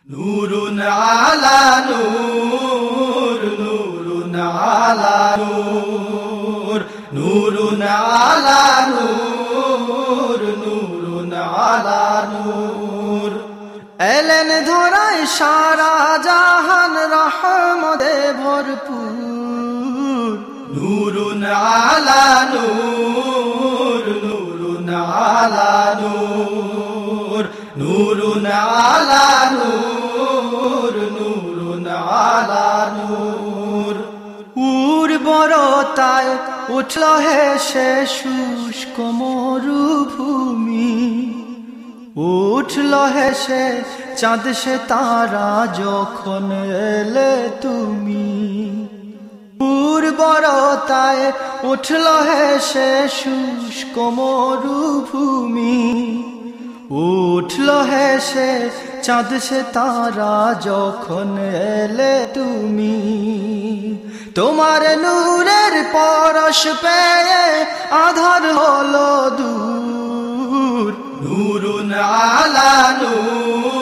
নূরুন আলা নূর, নূরুন আলা নূর, নূরুন আলা নূর, নূরুন আলা নূর। এলেন ধরায় সারা জাহান রহমতে ভরপুর। নূরুন আলা নূর, নূরুন আলা নূর, নূরুন আলা নূর, নূরুন আলা নূর। উর্বরতায় উঠল হেসে শুষ্ক মরুভূমি, উঠল হেসে চাঁদ সে তারা যখন এলে তুমি। উর্বরতায় উঠল হেসে শুষ্ক মরুভূমি, উঠল হেসে চাঁদ সে তারা যখন এলে তুমি। তোমার নূরের পরশ পেয়ে আধার হলো দূর। নূরুন আলা নূর,